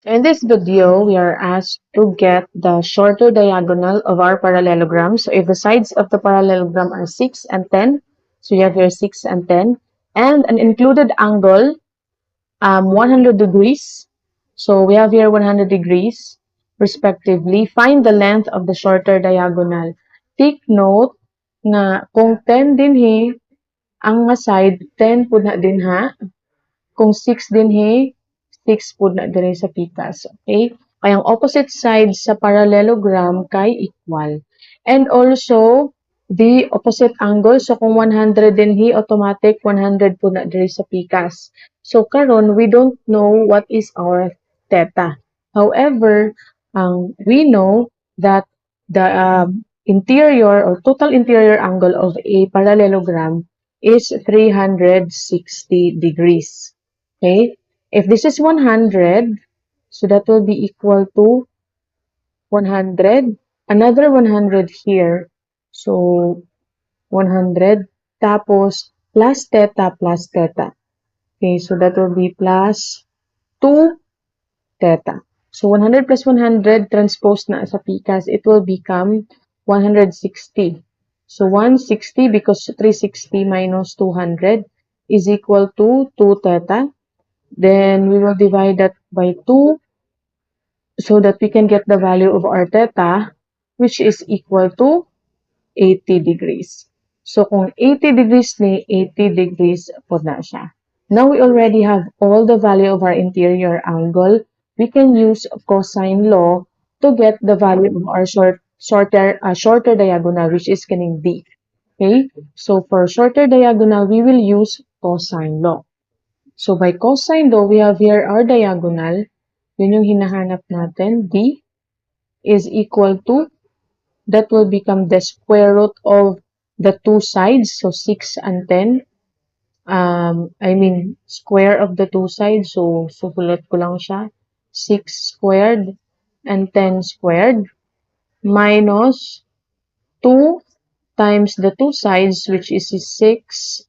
In this video, we are asked to get the shorter diagonal of our parallelogram. So if the sides of the parallelogram are 6 and 10, so you have here 6 and 10, and an included angle, 100 degrees. So we have here 100 degrees, respectively. Find the length of the shorter diagonal. Take note na kung 10 dinhi, ang nga side, 10 po na din ha. Kung 6 dinhi, 6 po na diri sa pikas. Okay? Kaya ang opposite sides sa parallelogram kay equal. And also, the opposite angle. So, kung 100 dinhi, automatic 100 po na diri sa pikas. So, karon we don't know what is our theta. However, we know that the interior or total interior angle of a parallelogram is 360 degrees. Okay? If this is 100, so that will be equal to 100. Another 100 here. So, 100. Tapos, plus theta plus theta. Okay, so that will be plus 2 theta. So, 100 plus 100 transposed na sa pikas, it will become 160. So, 160 because 360 minus 200 is equal to 2 theta. Then we will divide that by 2 so that we can get the value of our theta, which is equal to 80 degrees. So kung 80 degrees ni, 80 degrees po na siya. Now we already have all the value of our interior angle. We can use cosine law to get the value of our shorter diagonal, which is kaning D. Okay? So for shorter diagonal, we will use cosine law. So by cosine law, we have here our diagonal. Yun yung hinahanap natin. D is equal to, that will become the square root of the two sides. So 6 and 10. Square of the two sides. So susulat ko lang siya. 6 squared and 10 squared minus 2 times the two sides, which is 6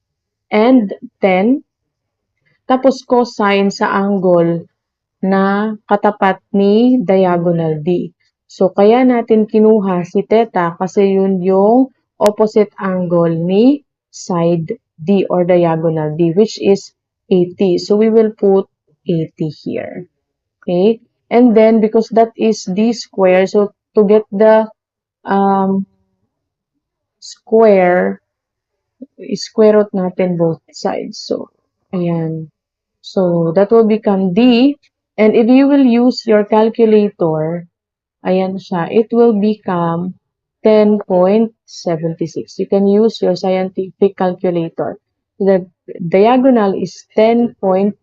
and 10. Tapos cosine sa angle na katapat ni diagonal D. So, kaya natin kinuha si theta kasi yun yung opposite angle ni side D or diagonal D, which is 80. So, we will put 80 here. Okay? And then, because that is D square, so to get the square root natin both sides. So, ayan. So, that will become D. And if you will use your calculator, ayan siya, it will become 10.76. You can use your scientific calculator. The diagonal is 10.73.